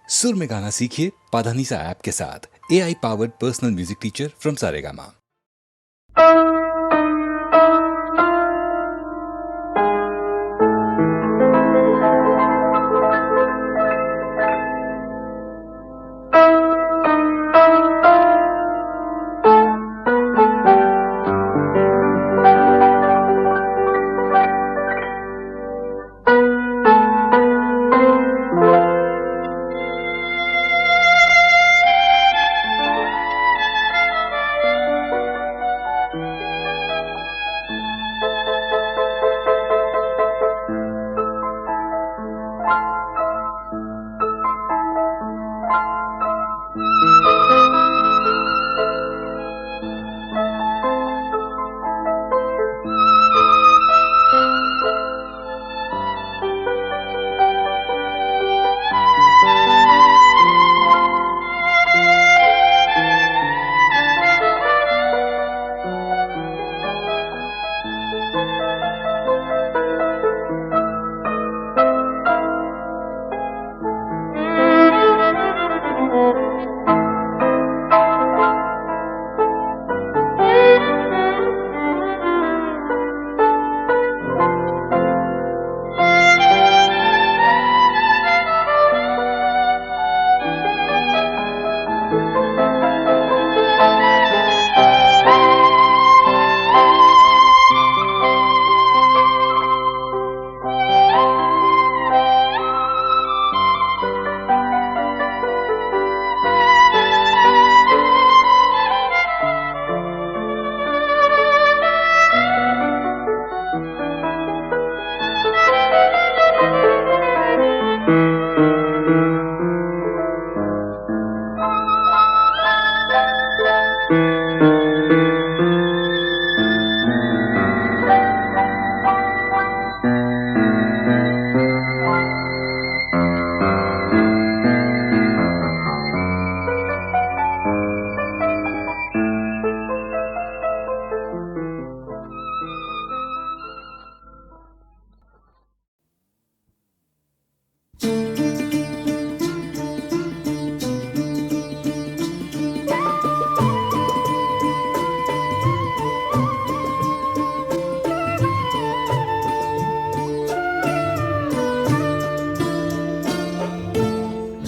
सुर में गाना सीखिए पाधानीसा ऐप के साथ। AI powered personal music teacher from Saregama.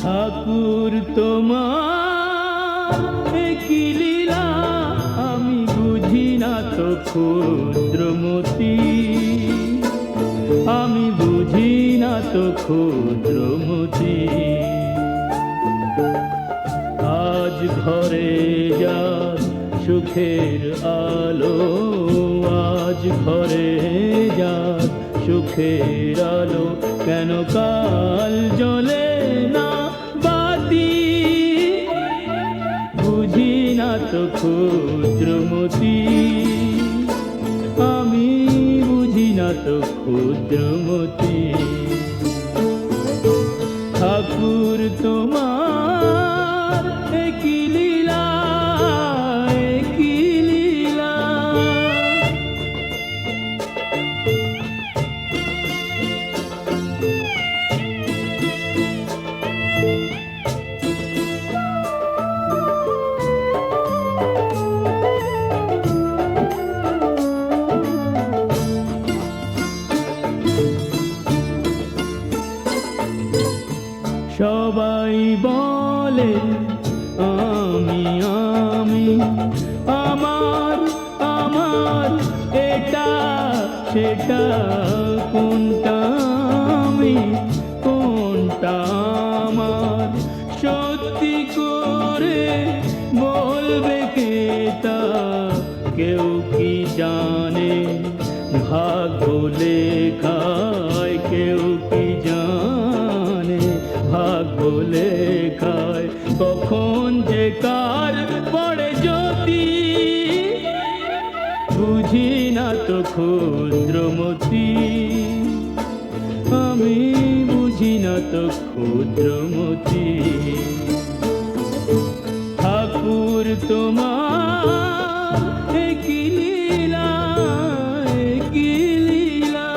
ঠাকুর তোমার কি লীলা আমি বুঝি না তো ক্ষুদ্রমতি, আমি বুঝি না তো ক্ষুদ্রমতি। আজ ঘরে যার সুখের আলো, আজ ঘরে যার সুখের আলো, কেন কাল জ্বলে না বাতি? বুঝি না তো ক্ষুদ্রমতি, আমি বুঝি না তো ক্ষুদ্রমতি। ঠাকুর তোমার কি লীলা, কি লীলা। সবাই বলে আমি আমি, আমার আমার, এটা সেটা, কোনটা আমি কোনটা আমার? সত্যি করে বলবে কে তা কেউ কি জানে? ভাগ্য লেখায় কেউ কি জানে? ভাগ্য লেখায় কখন যে কার পড়ে জ্যোতি? বুঝি না তো ক্ষুদ্রমতি, আমি বুঝি না তো ক্ষুদ্রমতি। ঠাকুর তোমার কি লীলা, কি লীলা।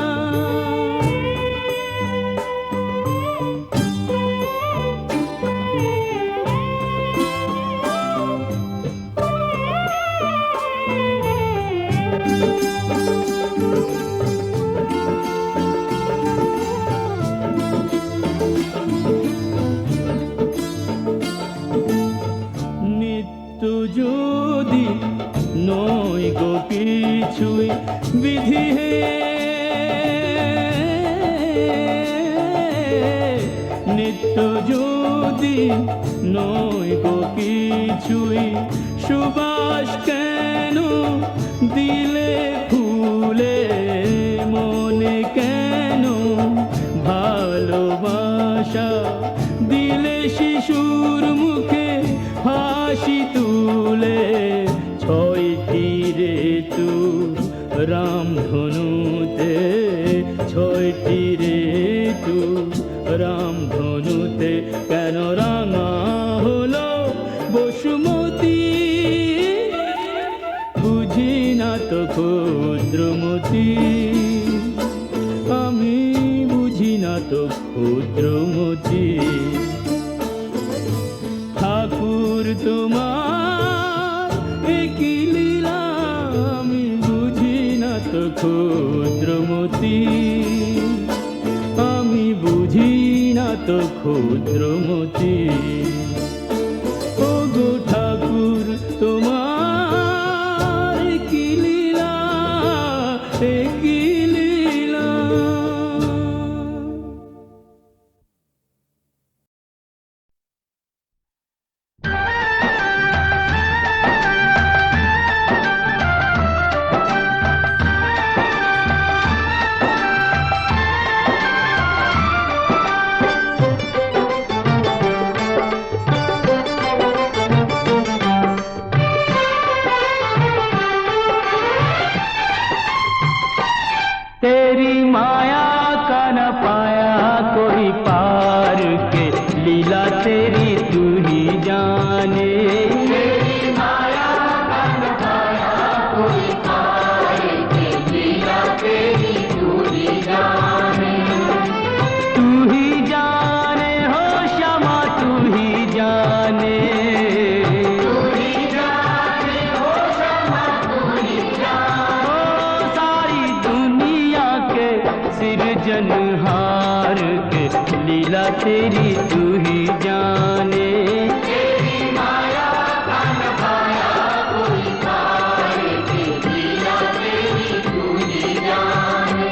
যদি নয় গো কিছুই, সুবাস কেন দিলে ফুলে, মনে কেন ভালোবাসা দিলে শিশুর মুখে হাসি তুলে। ছয়টি ঋতু রামধনুতে, ছয়টি ঋতু রামধনুতে, কেন রাঙা হলো বসুমতী? বুঝি না তো ক্ষুদ্রমতি, আমি বুঝি না তো ক্ষুদ্রমতি। ঠাকুর তোমার একই লীলা, আমি বুঝি না তো ক্ষুদ্রমতি, আমি বুঝি না তো ক্ষুদ্রমতি। ও গো ঠাকুর তোমার একই লীলা, একই লীলা। तेरी माया का न पाया कोई पार के, लीला तेरी तू ही जाने। तेरी माया का न पाया कोई पार के, लीला तेरी तू ही जाने। तू ही जाने हो श्यामा, तू ही जाने। तू ही जाने हो श्यामा, तू ही जाने। सारी दुनिया के सिरजनहार के, लीला तेरी तू ही जाने। तेरी माया का न पाया कोई पार के, लीला तेरी तू ही जाने।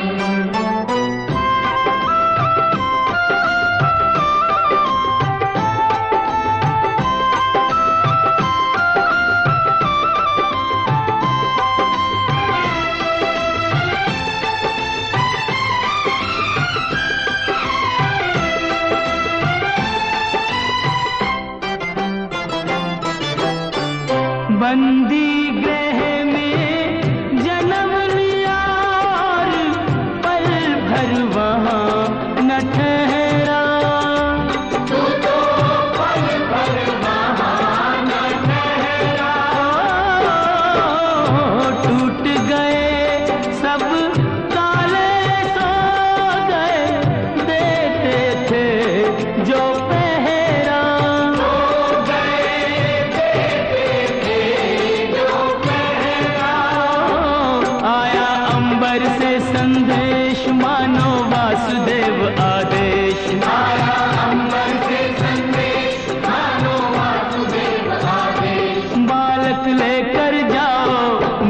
बंदी गृह में जन्म लिया और पल भर वहाँ न ठहरा। तू तो पल भर वहाँ न ठहरा। टूट गए सब ताले सौदे, देते थे जो पहरा। से संदेश मानो वासुदेव आदेश, आया अंबर से संदेश मानो वासुदेव आदेश। बालक लेकर जाओ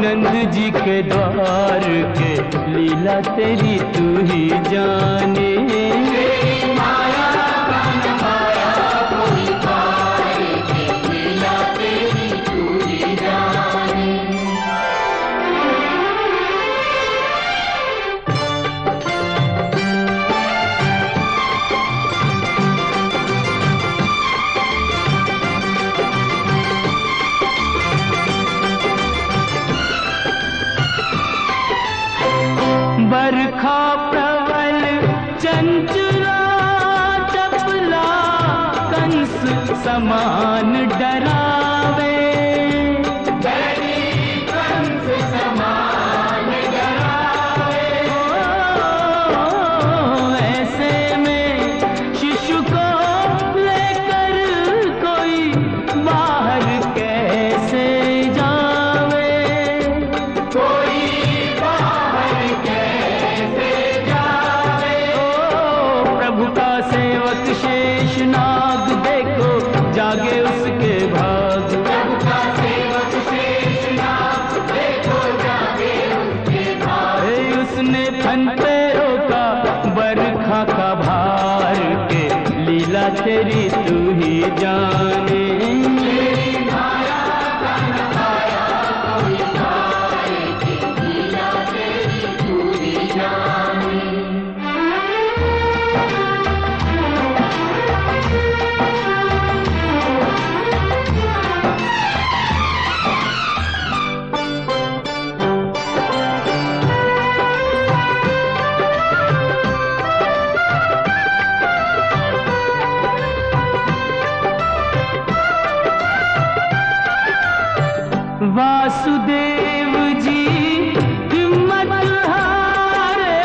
नंद जी के द्वार के, लीला तेरी तू ही जाने। तेरी माया का न पाया कोई पार के, लीला तेरी तू ही जाने। बरखा प्रबल चंचला चपला, कंस समान डरावे। कंस समान डरावे। ऐसे में शिशु को लेकर कोई बाहर कैसे जावे। कोई सेवक शेष नाग देखो जागे उसके भाग। प्रभु का सेवक शेष नाग देखो जागे उसके भाग। उसने फन पे रोका बरखा का भार के, लीला तेरी तू ही जाने। तेरी माया का न पाया कोई पाए कि लीला तेरी तू ही जाने। वासुदेव जी हिम्मत हारे,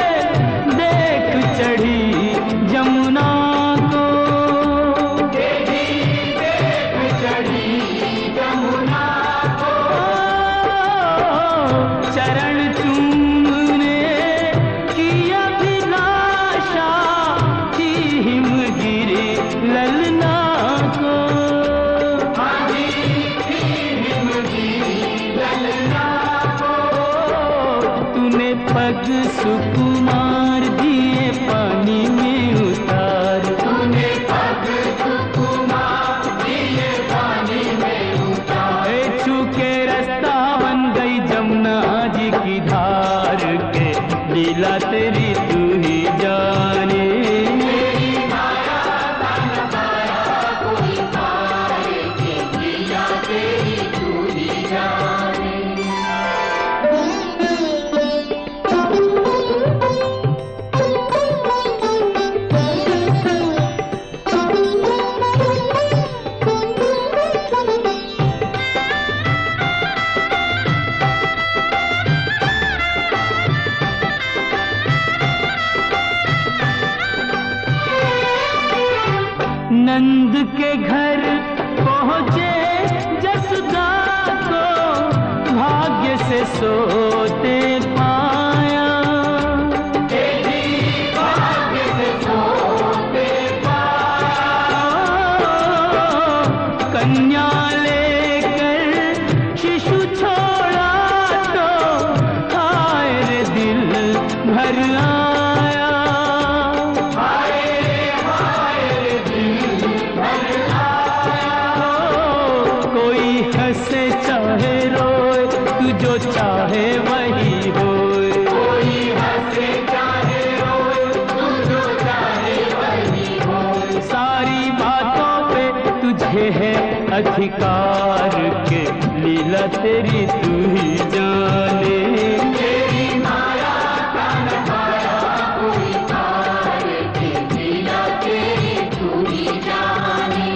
देख चढ़ी जमुना को। देख चढ़ी जमुना को। चरण चूमने की अभिलाषा थी हिमगिरी ललना को। पग सुकुमार दिए पानी में उतार। तूने पग सुकुमार दिए पानी में उतार। छू के रास्ता बन गई जमुना जी की धार के, लीला तेरी तू ही जाने। तेरी माया का न पाया कोई पाए कि लीला तेरी तू ही जाने। नंद के घर पहुँचे जसोदा को, भाग्य से सोते पाया। भाग्य से सोते पाया। कन्या लेकर शिशु छोड़ा तो हाय रे दिल भर आया। हंसे चाहे रोए तू जो चाहे वही होए। कोई हंसे चाहे रोए तू जो चाहे वही होए। सारी बातों पे तुझे है अधिकार के, लीला तेरी तू ही जाने। तेरी माया का न पाया कोई पाए कि लीला तेरी तू ही जाने।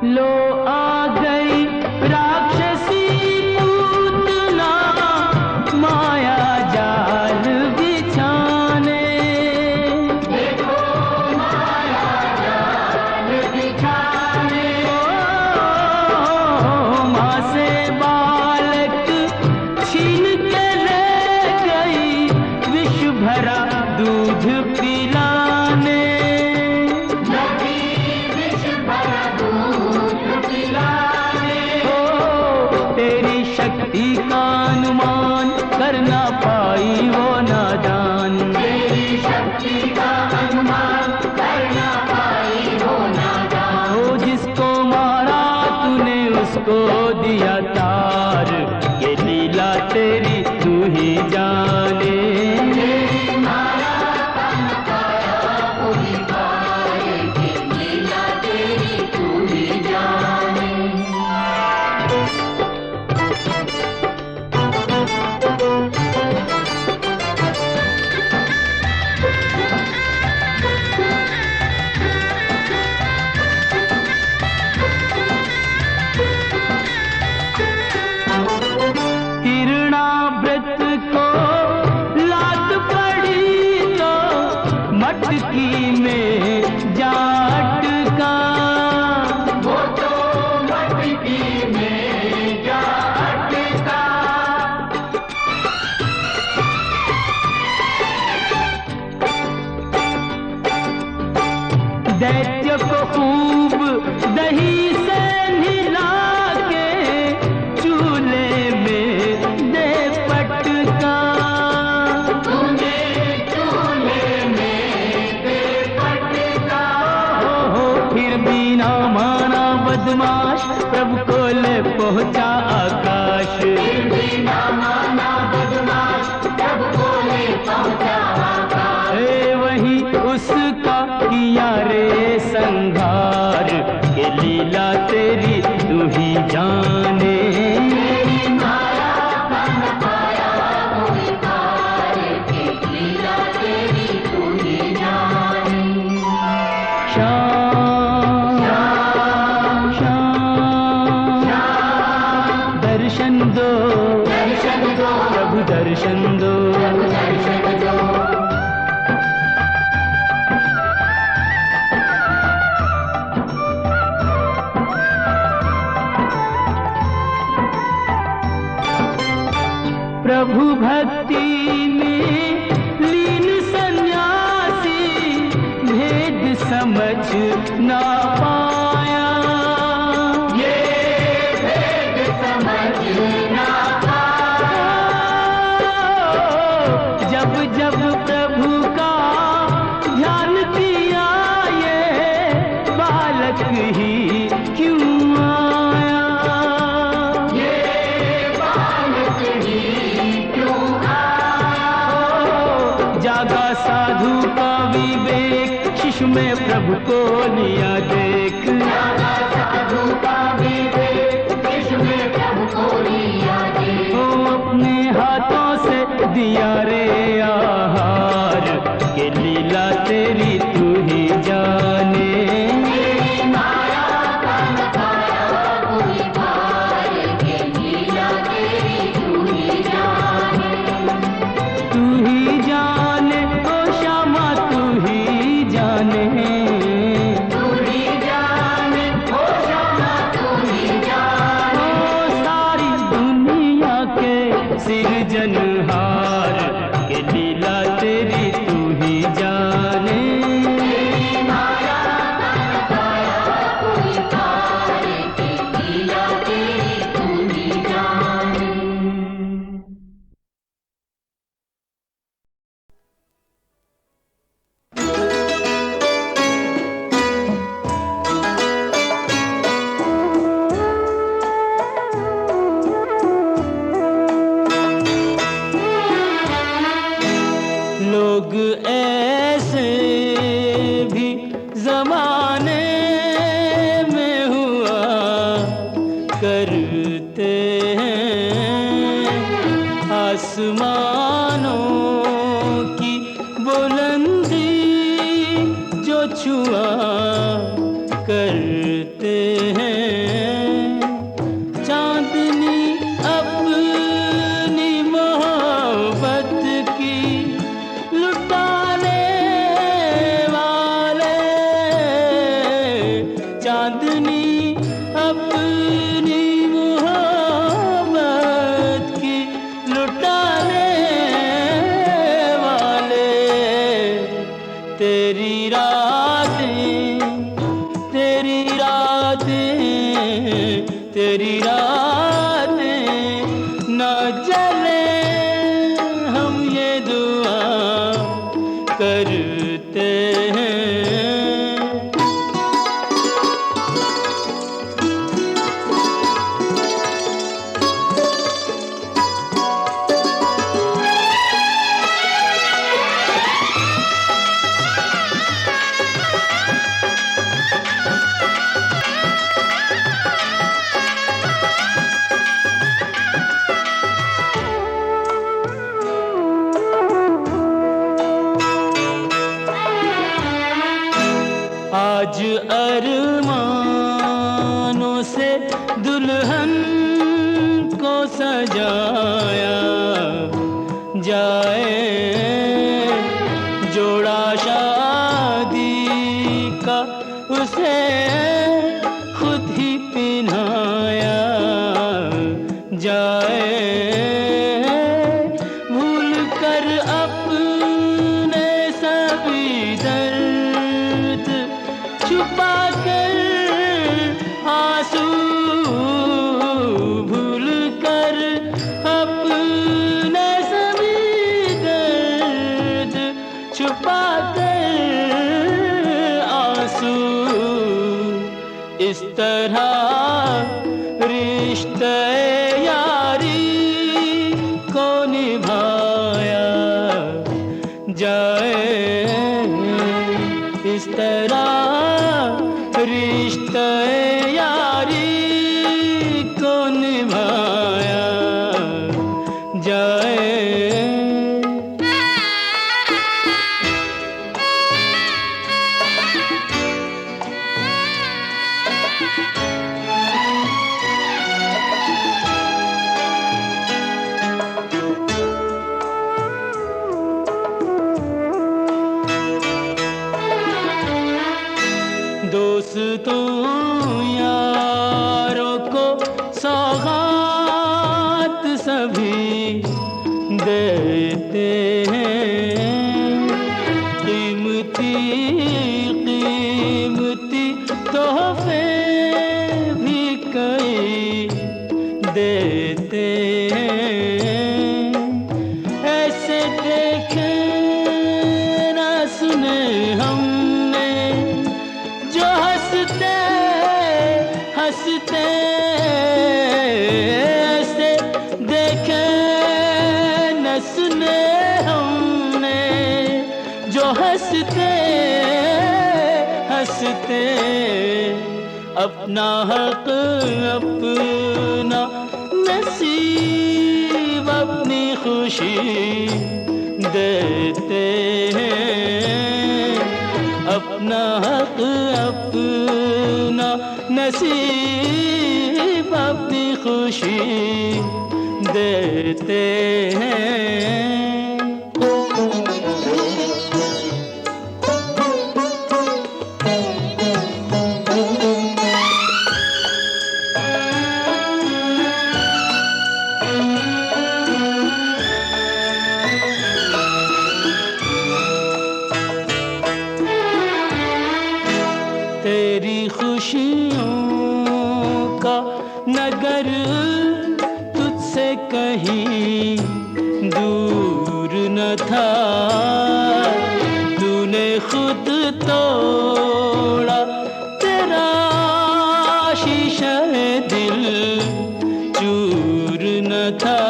लो आ गई राक्षसी पूतना, माया जाल बिछाने। देखो माया जाल बिछाने। माँ से बालक छीन के ले गई, विष भरा दूध पिलाने। तेरी शक्ति का अनुमान कर ना पाई वो नादान। तेरी शक्ति का अनुमान कर ना पाई वो नादान। वो जिसको मारा तूने उसको दिया तार, ये लीला तेरी तू ही जाने। तेरी माया का न पाया कोई पाए कि लीला तेरी तू ही जाने। तिरणाव्रत को लात पड़ी तो मटकी में जाटका। वो तो मटकी में जाटका। प्रभु दर्शन दो, प्रभु दर्शन दो। प्रभु भक्ति में लीन सन्यासी भेद समझ ना पाया, ये भेद समझ ना पाया। जब जब प्रभु का ध्यान किया ये बालक ही क्यों आया, ये बालक ही क्यों आया। जागा साधु का विवेक शिशु में प्रभु को लिया देख, जागा साधु का विवेक शिशु में प्रभु को लिया देख। ओ अपने हाथों से दिया रे आहार, के लीला तेरी तू ही जाने। तेरी माया का न पाया कोई पार, के लीला तेरी तू ही जाने। तू ही जाने ओ श्यामा तू ही जाने, तू ही जाने ओ श्यामा तू ही जाने। ओ सारी दुनिया के सिरजनहार, के लीला तेरी तू ही जाने। तेरी माया का न पाया कोई पार, के लीला तेरी तू ही जाने। लोग ऐसे भी जमाने में हुआ करते हैं, आसमानों की बुलंदी जो छुआ करते हैं। चांदनी अपनी मोहब्बत की लुटाने वाले, चांदनी अपनी मोहब्बत की लुटाने वाले। तेरी रातें, तेरी रातें, तेरी रातें न जले, हम ये दुआ करते हैं। आज अरमानों से दुल्हन को सजाया जाए, जोड़ा शादी का उसे खुद ही पिन्हाया जाए। भूल कर अपने सभी दर्द छुपा कर आंसू, भूल कर अपने सभी दर्द छुपा कर आंसू। इस तरह रिश्ते यारी को निभाया जाए, इस तरह रिश्ते यारी को निभाया जाए। तो यारों को सौगात सभी देते हैं, कीमती कीमती तोहफे भी कई देते हैं। ऐसे देखे ना सुने हमने जो हंसते हंसते, ऐसे देखे न सुने हमने जो हंसते हंसते अपना हक अपना नसीब अपनी खुशी देते हैं, अपना हक अपना नसीब अपनी खुशी देते हैं। तेरी खुशियों का नगर तुझसे कहीं दूर न था, तूने खुद तोड़ा तेरा शीशा दिल चूर न था।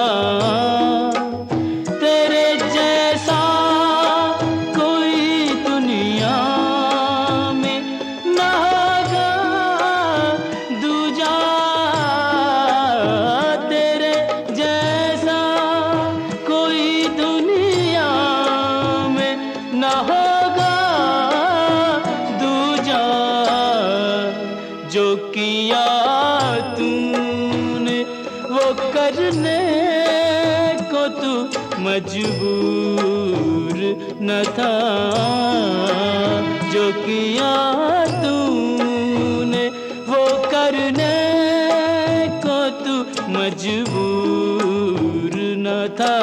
तेरे जैसा कोई दुनिया में न होगा दूजा, तेरे जैसा कोई दुनिया में न होगा दूजा। जो किया तूने वो करने को तू मजबूर न था, जो किया तूने वो करने को तू मजबूर न था।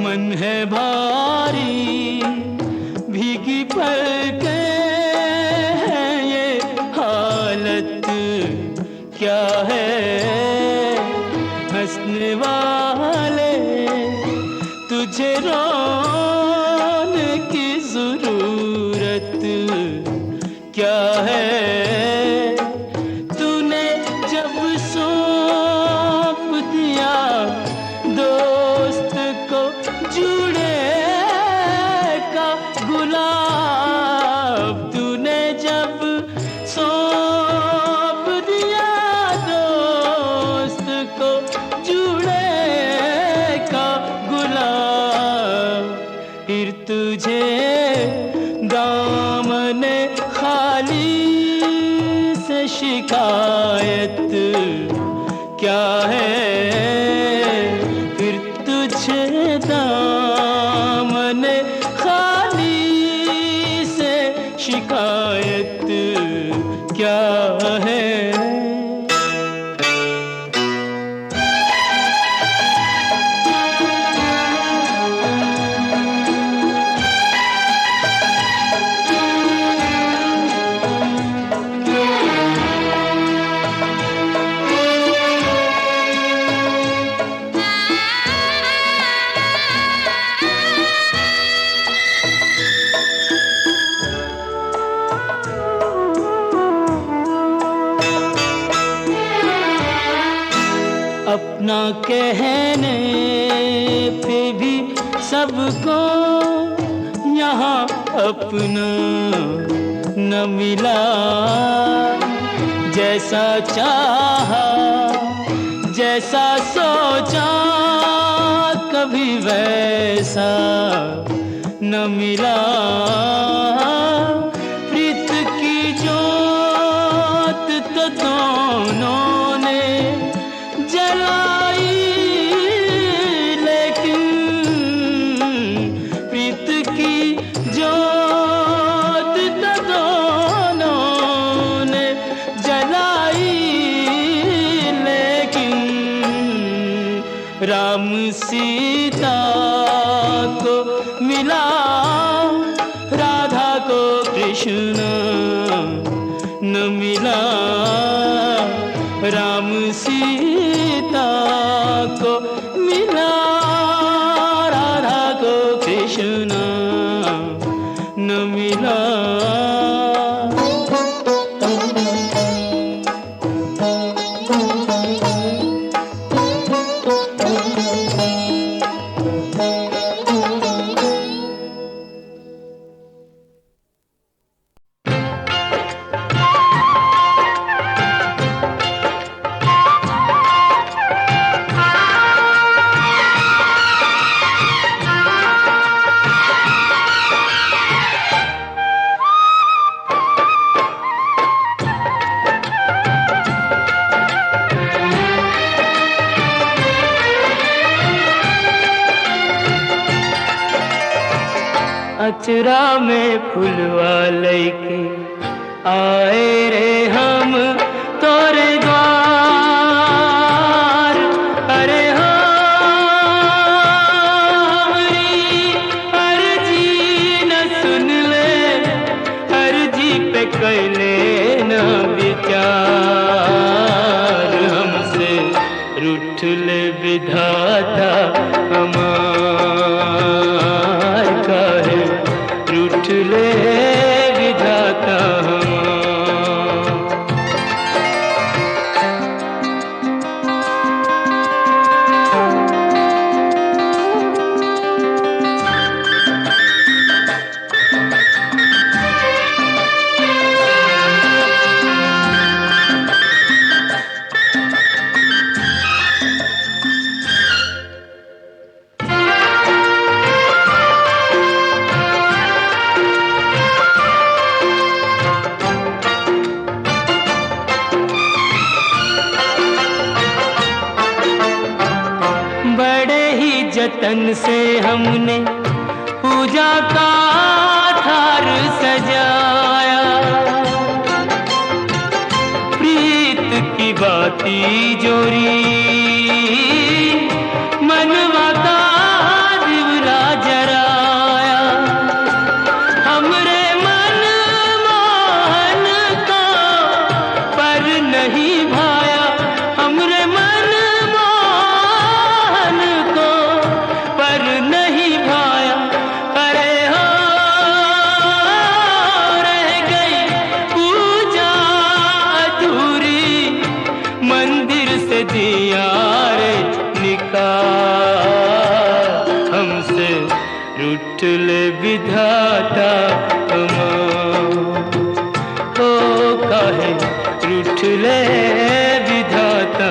मन है भारी भीगी पलकें हैं, ये हालत क्या है। हंसने वाले तुझे रोने की जरूरत क्या है। तूने जब सौंप दिया दोस्त को जुड़े का गुलाब, तूने जब सौंप दिया दोस्त को जुड़े का गुलाब, फिर तुझे दामने खाली से शिकायत क्या है। फिर तुझे दामने खाली से शिकायत क्या है। अपना कहने पे भी सबको यहाँ अपना न मिला। जैसा चाहा जैसा सोचा कभी वैसा न मिला, प्रीत की जोत तो दोनों ने जलाई, लेकिन प्रीत की जोत तो दोनों ने जलाई, लेकिन राम सीता को मिला, राधा को कृष्ण न मिला। राम सीता को मिला, राधा को कृष्ण न मिला। अचरा में फुलवा लैके आए रे हम तोरे द्वार। अरे हो अर्जी न सुन ले, अर्जी पे कैले न विचार। हमसे रूठ ले विधाता हमार, काहे रूठ ले विधाता हमार। जतन से हमने पूजा का थार सजाया, प्रीत की बाती जोरी मनवा का दिवला जराया। हमरे मन मोहन को पर नहीं भाया, हमरे मन मोहन को पर नहीं भाया। अरे हो रह गई पूजा अधूरी, मंदिर से दिया रे निकाल। हमसे रूठ ले विधाता हो, काहे रूठ ले विधाता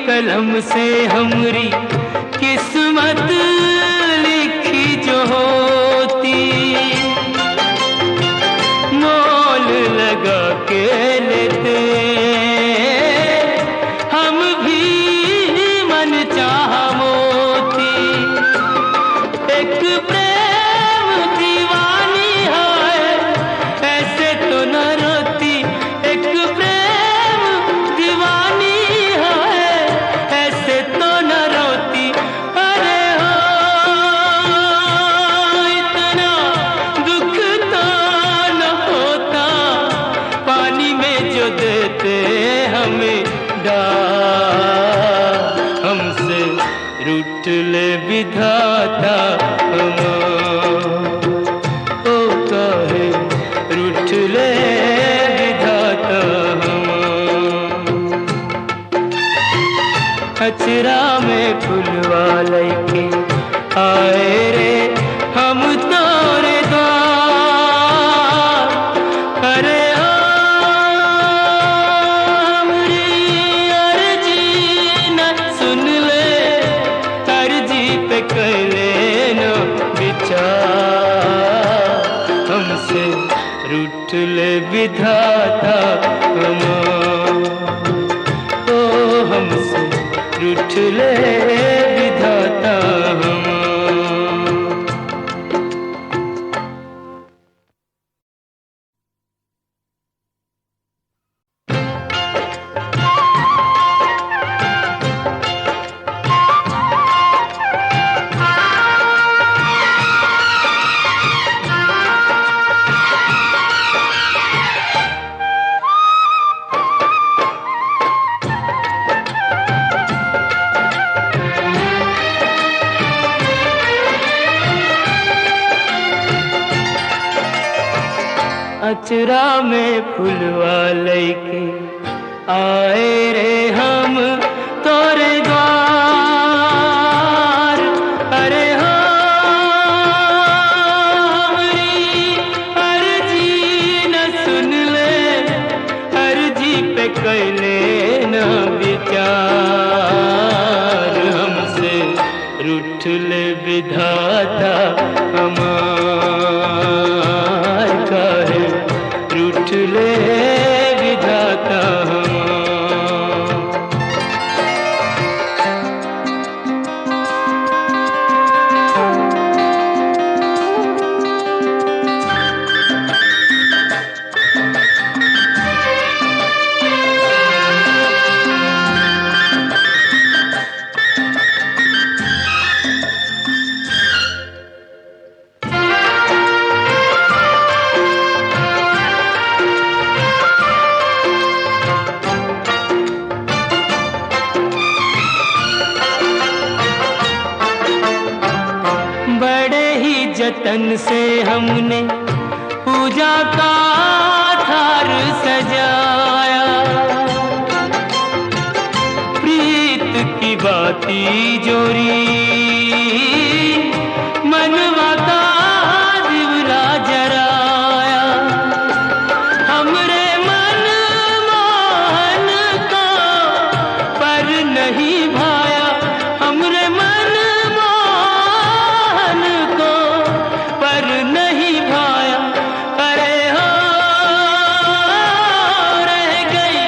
कलम से हमरी किस्मत लिखी जो होती मोल लगा के लेते हम भी मन चाह मोती। एक प्रेम दीवानी है ऐसे तो न रोती, एक प्रेम दीवानी है ऐसे तो न रोती। अरे हो इतना दुख तो न होता पानी में जो देते हमें डाल। हमसे रूठ ले विधाता हम, ओ काहे रूठ ले विधाता हम। अचरा में फुलवा लैके आए रे हम तोरे द्वार। अरे हमरी अर्जी न सुन ले, अर्जी पे कैले न विचार। हमसे रूठ ले विधाता हम, ओ हमसे रूठ ले विधाता हम। अचरा में फुलवा लैके आए रे हम तोरे द्वार। अरे हमरी अर्जी न सुन ले, अर्जी पे कैले न विचार। हमसे रूठ ले विधाता हमार, काहे रूठ ले विधाता हम। जतन से हमने पूजा का थार सजाया, प्रीत की बाती जोरी मनवा का दिवरा जराया। हमरे मन मोहन को पर नहीं भाया, हमरे मन मोहन को पर नहीं भाया। अरे हो रह गई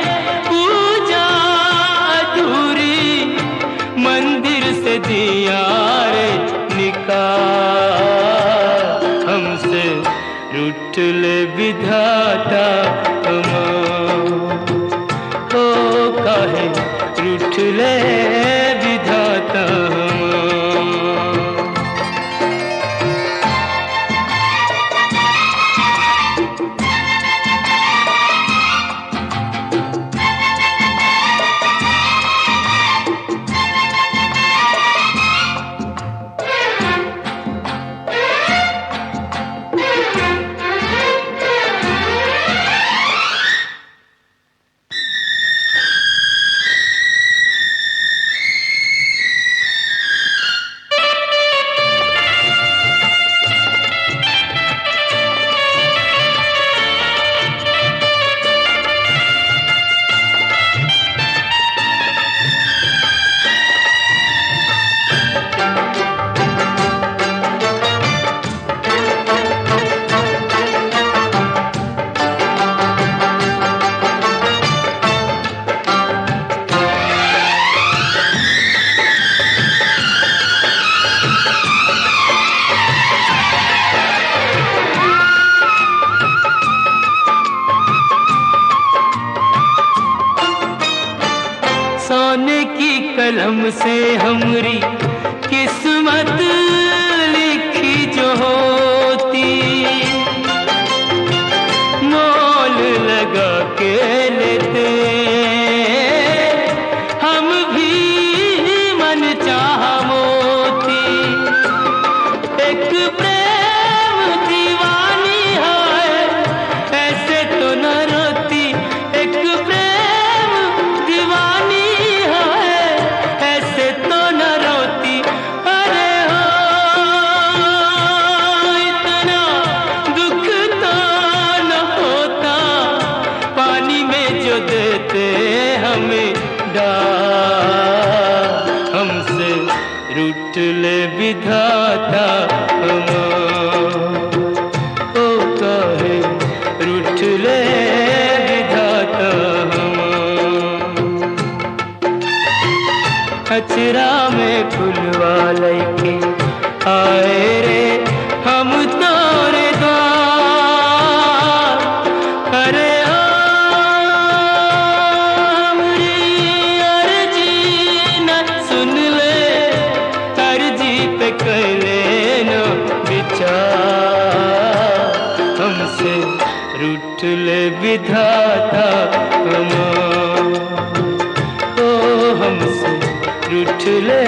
पूजा अधूरी, मंदिर से दिया रे निकाल। हमसे रूठ ले विधाता हम, ओ काहे रूठ ले विधाता हम। कलम से हमरी किस्मत लिखी जो होती, मोल लगा के लेते हम भी मन चाह मोती। एक प्रेम दीवानी है ऐसे तो न रोती, एक प्रेम दीवानी है ऐसे तो न रोती। अरे हो इतना दुख तो न होता, पानी में जो देते हमें डाल, हमसे रूठ ले विधाता हम, ओ काहे रूठ ले विधाता हम। अचरा में फुलवा लैके आए रे हम तोरे द्वार। अरे हमरी अर्जी न सुन ले, अर्जी पे कैले न विचार, हमसे रूठ ले विधाता हम, ओ हमसे रूठ ले